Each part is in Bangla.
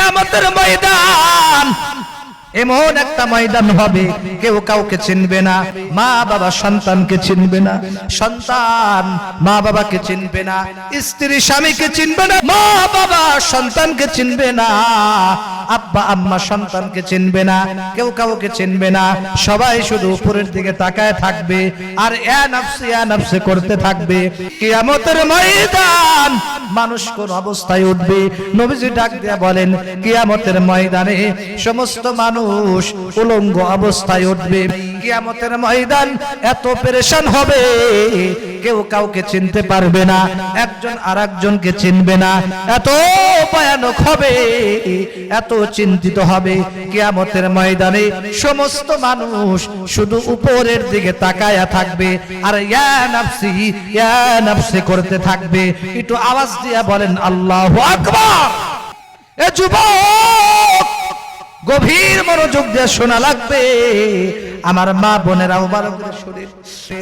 কিয়ামতের ময়দান এমন একটা ময়দান হবে কেউ কাউকে চিনবে না, মা বাবা সন্তানকে চিনবে না, সন্তান মা বাবাকে চিনবে না, স্ত্রী স্বামীকে চিনবে না, মা বাবা সন্তানকে চিনবে না, আব্বা আম্মা সন্তানকে চিনবে না, কেউ কাউকে চিনবে না। সবাই শুধু উপরের দিকে তাকায় থাকবে আর ইয়া নাফসি করতে থাকবে। কিয়ামতের ময়দান মানুষ কোন অবস্থায় উঠবে? নবীজি ডাক দিয়া বলেন, কিয়ামতের ময়দানে সমস্ত মানুষ উলঙ্গ অবস্থায় উঠবে। কিয়ামতের ময়দান এত পেরেশান হবে কেউ কাউকে চিনতে পারবে না, একজন আরেকজনকে চিনবে না, এত ভয়ানক হবে, এত চিন্তিত হবে। কিয়ামতের ময়দানে সমস্ত মানুষ শুধু উপরের দিকে তাকায়া থাকবে আর ইয়া নাফসি করতে থাকবে। একটু আওয়াজ দিয়া বলেন আল্লাহু আকবার। এ যুবক গভীর মনোযোগ দিয়ে শোনা লাগবে, আমার মা বোনেরাও ভালো করে শুনেন।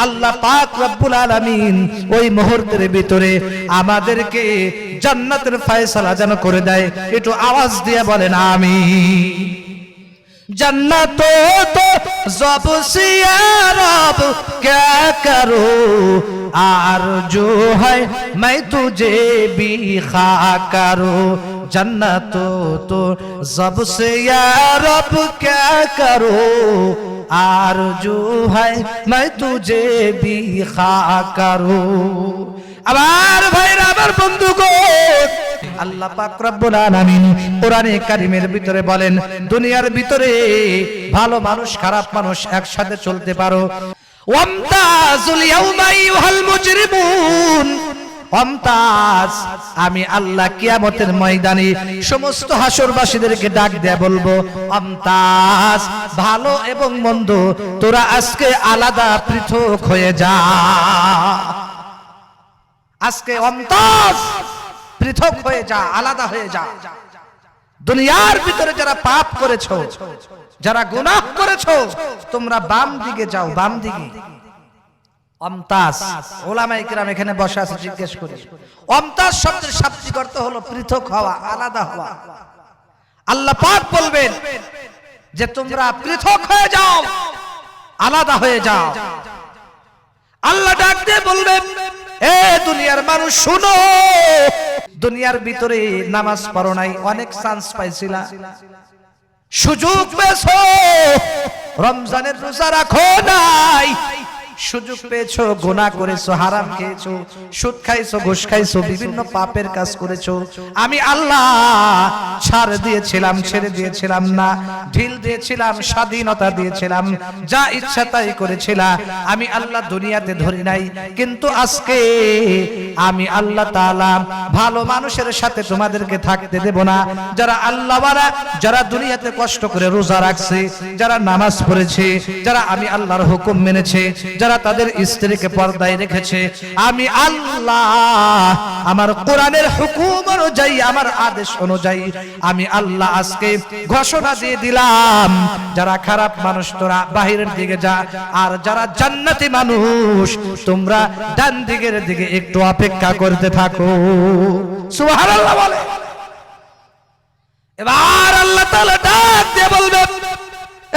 আল্লাহ পাক রব্বুল আলামিন ওই মুহূর্তের ভিতরে আমাদেরকে জান্নাতের ফয়সালা যেন করে দেয়। একটু আওয়াজ দিয়ে বলেন আমিন। जन्नतो तो जब से रब क्या करूं, आरज़ू है मैं तुझे भी खा करूं। जन्नतो तो जब से रब क्या करूं, आरज़ू है मैं तुझे भी खा करूं। আবার ভাইরা, আমার বন্ধুগণ, আল্লাহ পাক রব্বুল আলামিন কোরআনে কারীমের ভিতরে বলেন, দুনিয়ার ভিতরে ভালো মানুষ খারাপ মানুষ একসাথে চলতে পারো। ওয়ামতাজুল ইয়াউমা আইয়ুহাল মুজরিমুন, ওয়ামতাজ, আমি আল্লাহ কিয়ামতের ময়দানে সমস্ত হাসরবাসীদেরকে ডাক দেয়া বলবো, ওয়ামতাজ, ভালো এবং মন্দ তোরা আজকে আলাদা পৃথক হয়ে যা। আজকে ওয়ামতাজ, পৃথক হয়ে যা, আলাদা হয়ে যা। দুনিয়ার ভিতরে যারা পাপ করেছো, যারা গুনাহ করেছো, তোমরা বাম দিকে যাও, বাম দিকে। ওয়ামতাজ, উলামায়ে কিরাম এখানে বসে আছে, জিজ্ঞেস করি, ওয়ামতাজ শব্দের শাব্দিক অর্থ হলো পৃথক হওয়া, আলাদা হওয়া। আল্লাহ পাক বলবেন যে তোমরা পৃথক হয়ে যাও, আলাদা হয়ে যাও। আল্লাহ ডাক দিয়ে বলবেন, এ দুনিয়ার মানুষ শুনো, দুনিয়ার ভিতরে নামাজ পড়ো নাই, অনেক চান্স পাইছিলা, সুযোগ পেয়েছো, রমজানের রোজা রাখো নাই, সুযোগ পেয়েছো, গুনাহ করেছো, হারাম খেয়েছো, সুদ খাইছো, ঘুষ খাইছো, বিভিন্ন পাপের কাজ করেছো। আমি আল্লাহ ছাড় দিয়েছিলাম, ছেড়ে দিয়েছিলাম না, ঢিল দিয়েছিলাম, স্বাধীনতা দিয়েছিলাম, যা ইচ্ছা তাই করেছিলাম, আমি আল্লাহ দুনিয়াতে ধরি নাই। কিন্তু আজকে আমি আল্লাহ তাআলা ভালো মানুষের সাথে তোমাদেরকে থাকতে দেব না। যারা আল্লাহওয়ালা, যারা দুনিয়াতে কষ্ট করে রোজা রাখছে, যারা নামাজ পড়েছে, যারা আমি আল্লাহর হুকুম মেনেছে, যারা তাদের স্ত্রীকে পর্দায় রেখেছে, আমি আল্লাহ আমার কোরআনের হুকুম অনুযায়ী, আমার আদেশ অনুযায়ী আমি আল্লাহ আজকে ঘোষণা দিয়ে দিলাম, যারা খারাপ মানুষ তোরা বাহিরের দিকে যা, আর যারা জান্নাতি মানুষ তোমরা ডান দিকের দিকে একটু অপেক্ষা করতে থাকো। সুবহানাল্লাহ বলে। এবার আল্লাহ তাআলা ডাক দিয়ে বলবেন,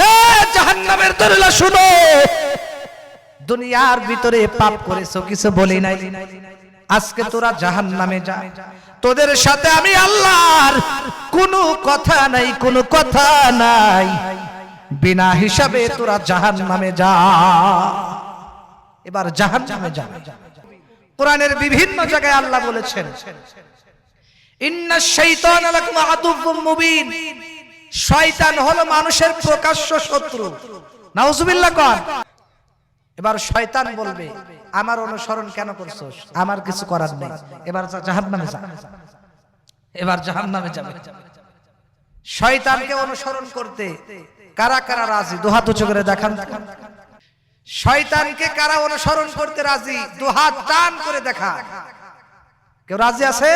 এ জাহান্নামের দরজা শুনো, দুনিয়ার ভিতরে পাপ করেছো, কিছু বলি নাই, আজকে তোরা জাহান্নামে যা, তোদের সাথে আমি আল্লাহর কোনো কথা নাই, কোনো কথা নাই, বিনা হিসাবে তোরা জাহান্নামে যা। এবার জাহান্নামে যাবে। কোরআনের বিভিন্ন জায়গায় আল্লাহ বলেছেন, ইন্নাশ শাইতানা লাকুম আদুউম মুবিন, শয়তান হলো মানুষের প্রকাশ্য শত্রু। নাউজুবিল্লাহ কর। এবার শয়তান বলবে, আমার অনুসরণ কেন করছস, আমার কিছু করার নেই, এবার জাহান্নামে যা, এবার জাহান্নামে যাবে। শয়তানকে অনুসরণ করতে কারা কারা রাজি? দুহাত উঁচু করে দেখান। শয়তানকে কারা অনুসরণ করতে রাজি? দুহাত টান করে দেখা। কেউ রাজি আছে?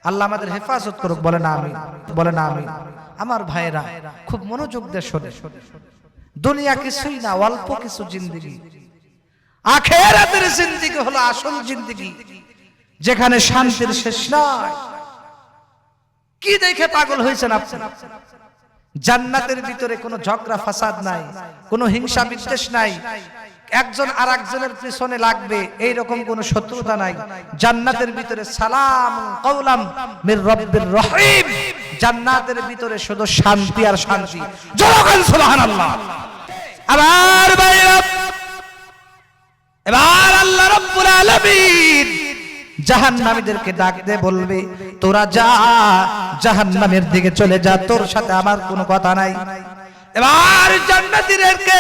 আল্লাহ আমাদের হেফাজত করুক, বলে না আমিন, বলে না আমিন। আমার ভাইরা খুব মনোযোগ দিয়ে শোনে, দুনিয়া কিছুই না, অল্প কিছু জিন্দেগি। আখিরাতের জিন্দেগি হলো আসল জিন্দেগি, যেখানে শান্তির শেষ নাই। কি দেখে পাগল হয়েছেন আপনি? জান্নাতের ভিতরে কোনো ঝগড়া ফাসাদ নাই, কোনো হিংসা বিদ্বেষ নাই, একজন আর একজনের পিছনে লাগবে এইরকম কোনো শত্রুতা নাই। জান্নাতের ভিতরে সালাম কওলাম মির রব্বির রহিম, জান্নাতের ভিতরে শুধু শান্তি আর শান্তি। জোরে সুবহানাল্লাহ। আবার ভাইরা, এবার আল্লাহ রাব্বুল আলামিন জাহান্নামীদেরকে ডাক দিয়ে বলবে, তোরা যা, জাহান্নামের দিকে চলে যা, তোর সাথে আমার কোনো কথা নাই। এবার জান্নাতীদেরকে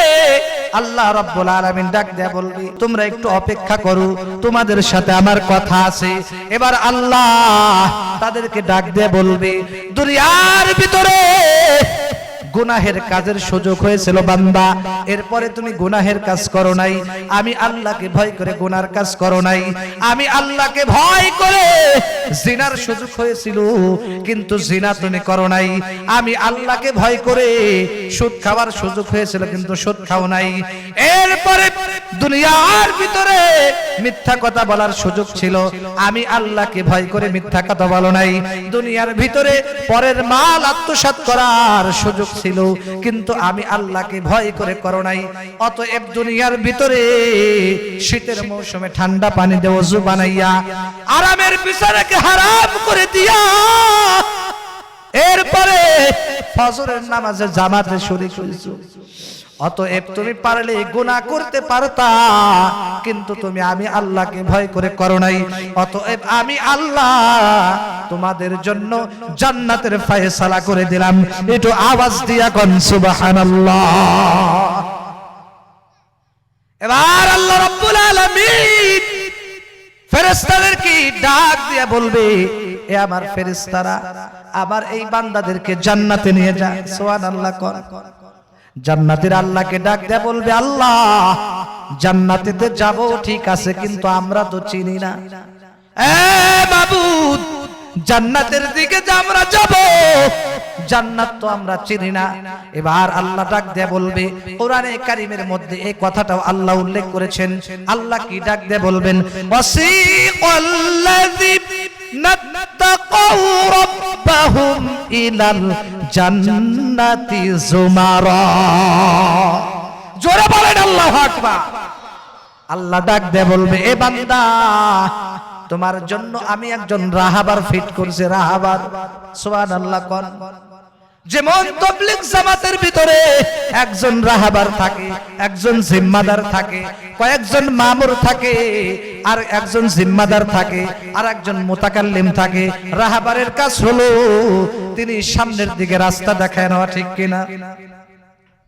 আল্লাহ রাব্বুল আলামিন ডাক দিয়ে বলবে, তোমরা একটু অপেক্ষা করো, তোমাদের সাথে আমার কথা আছে। এবার আল্লাহ তাদেরকে ডাক দিয়ে বলবে, দুনিয়ার ভিতরে গুনাহের কাজের সুযোগ হয়েছিল বান্দা, এরপরে তুমি গুনাহের কাজ করো নাই, আমি আল্লাহকে ভয় করে গুনার কাজ করো নাই, আমি আল্লাহকে ভয় করে জিনার সুযোগ হয়েছিল কিন্তু জিনা তুমি করো নাই, আমি আল্লাহকে ভয় করে সুদ খাওয়ার সুযোগ হয়েছিল কিন্তু সুদ খাও নাই, এরপরে দুনিয়ার ভিতরে মিথ্যা কথা বলার সুযোগ ছিল, আমি আল্লাহকে ভয় করে মিথ্যা কথা বলো নাই, দুনিয়ার ভিতরে পরের মাল আত্মসাৎ করার সুযোগ ছিল কিন্তু আমি আল্লাহকে ভয় করে করো নাই। অতএব দুনিয়ার ভিতরে শীতের মৌসুমে ঠান্ডা পানি দিয়ে ওযু বানাইয়া আরামের বিছানাকে হারাম করে দিয়া এরপরে ফজরের নামাজে জামাতে শরীক হইছো। অতএব তুমি পারলে গুনাহ করতে পারতা কিন্তু তুমি আমি আল্লাহকে ভয় করে করো নাই। অতএব আমি আল্লাহ তোমাদের জন্য জান্নাতের ফয়সালা করে দিলাম। একটু আওয়াজ দিয়া কোন সুবহানাল্লাহ। এবার আল্লাহ রাব্বুল আলামিন ফেরেশতাদেরকে ডাক দিয়া বলবে, এ আমার ফেরেশতারা, আবার এই বান্দাদেরকে জান্নাতে নিয়ে যা। সুবহানাল্লাহ কোন। জান্নাতের আল্লাহকে ডাক দেয়া বলবে, আল্লাহ জান্নাতেতে যাব ঠিক আছে কিন্তু আমরা তো চিনি না, এ মাবুদ জান্নাতের দিকে যে আমরা যাব জান্নাত তো আমরা চিনি না। এবার আল্লাহ ডাক দেয়া বলবে, কোরআনে কারীমের মধ্যে এই কথাটাও আল্লাহ উল্লেখ করেছেন। আল্লাহ কি ডাক দেয়া বলবেন, ওয়াসিকাল্লাযিনা তাকাউ রাব্বাহুম ইলাল জান্নাতি যুমারা। জোরে বলেন আল্লাহু আকবার। আল্লাহ ডাক দেয়া বলবে, এ বান্দা তোমার জন্য আমি একজন রাহাবার ফিট করছি, রাহাবার। সুবহানাল্লাহ কোন। যেমন তাবলীগ জামাতের ভিতরে একজন রাহাবার থাকে, একজন জিম্মাদার থাকে, কয়েকজন মামুর থাকে, আর একজন জিম্মাদার থাকে, আর একজন মুতাকাল্লিম থাকে। রাহাবারের কাজ হলো তিনি সামনের দিকে রাস্তা দেখায় নেওয়া, ঠিক কিনা?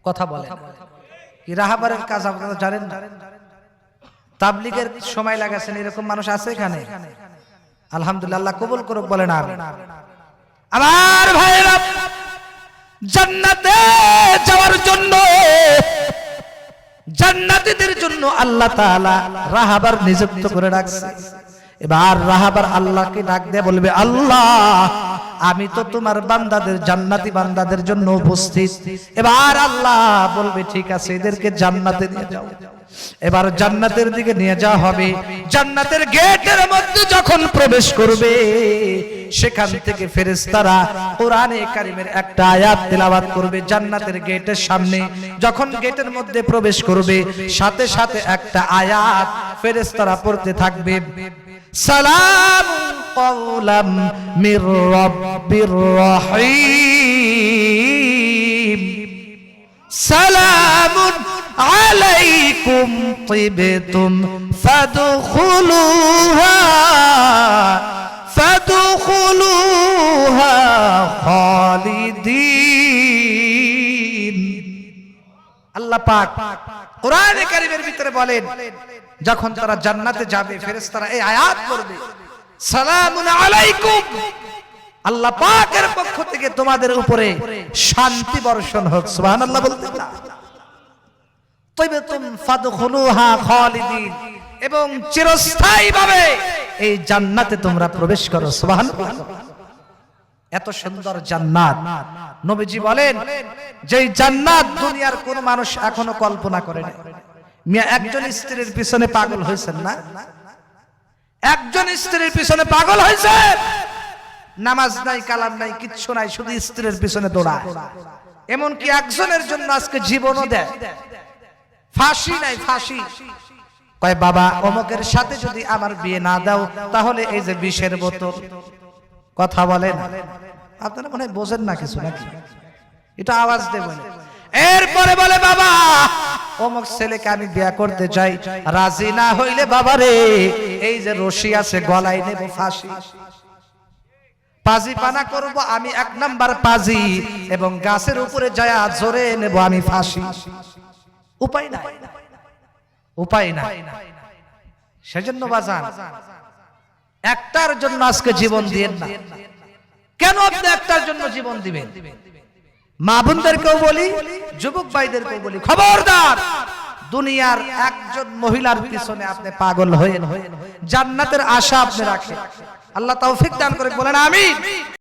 কথা বলেন। কি রাহাবারের কাজ আপনারা জানেন না? তাবলীগের সময় লাগাছেন এরকম মানুষ আছে এখানে? আলহামদুলিল্লাহ, আল্লাহ কবুল করুক, বলেন আমিন। আমার ভাইরা, জান্নাতে যাওয়ার জন্য জান্নাতীদের জন্য আল্লাহ তাআলা রাহাবার নিযুক্ত করে রাখছে। এবার রাহাবার আল্লাহকে ডাক দিয়ে বলবে, আল্লাহ আমি তো তোমার বান্দাদের, জান্নাতি বান্দাদের জন্য উপস্থিত। এবার আল্লাহ বলবে, ঠিক আছে এদেরকে জান্নাতে নিয়ে যাও। এবার জান্নাতের দিকে নিয়ে যাওয়া হবে। জান্নাতের গেটের মধ্যে যখন প্রবেশ করবে সেখান থেকে ফেরেশতারা কোরআনে কারীমের একটা আয়াত তেলাওয়াত করবে। জান্নাতের গেটের সামনে যখন গেটের মধ্যে প্রবেশ করবে সাথে সাথে একটা আয়াত ফেরেশতারা পড়তে থাকবে, সালাম কওলাম মির রাব্বির রহিম, সালামুন আলাইকুম তিবতুম ফাদখুলুহা খালিদিন। আল্লাহ পাক কোরআনে কারীমের ভিতরে বলেন, যখন তারা জান্নাতে যাবে ফেরেশতারা এই আয়াত পড়বে, সালামুন আলাইকুম, আল্লাহ পাকের পক্ষ থেকে তোমাদের উপরে শান্তি বর্ষণ হোক। সুবহানাল্লাহ বলতে না, তিবতুম ফাদখুলুহা খালিদিন, এবং চিরস্থায়ীভাবে এই জান্নাতে তোমরা প্রবেশ করো। সুবহানাল্লাহ। এত সুন্দর জান্নাত নবীজি বলেন যে জান্নাত দুনিয়ার কোন মানুষ এখনো কল্পনা করে না। মিয়া একজন স্ত্রীর পিছনে পাগল হয়েছেন না? একজন স্ত্রীর পিছনে পাগল হয়েছে, নামাজ নাই, কালাম নাই, কিচ্ছু নাই, শুধু স্ত্রীর পিছনে দৌড়ায়। এমনকি একজনের জন্য আজকে জীবনও দেয়। ফাঁসি নাই, ফাঁসি। কয় বাবা অমুকের সাথে যদি আমার বিয়ে না দাও তাহলে এই যে বিষের বোতল। কথা বলেন আপনারা, মনে হয় বোঝেন না কিছু নাকি? এটা আওয়াজ দেবেন। এরপরে বলে বাবা অমুক ছেলেকে আমি বিয়ে করতে চাই, রাজি না হইলে বাবা রে এই যে রশি আছে গলায় নেব ফাঁসি। পাজি পানা করব আমি, 1 নাম্বার পাজি, এবং গাছের উপরে যায় জোরে নেব আমি ফাঁসি। উপায় নাই, উপায় নাই। সেজন্য বাজান একটার জন্য আজকে জীবন দিয়েন না। কেন আপনি একটার জন্য জীবন দিবেন? মা বোনদেরকেও বলি, যুবক ভাইদেরকেও বলি, খবরদার দুনিয়ার একজন মহিলার পিছনে আপনি পাগল হয়েন। জান্নাতের আশা আপনি রাখেন। আল্লাহ তৌফিক দান করে, বলেন আমিন।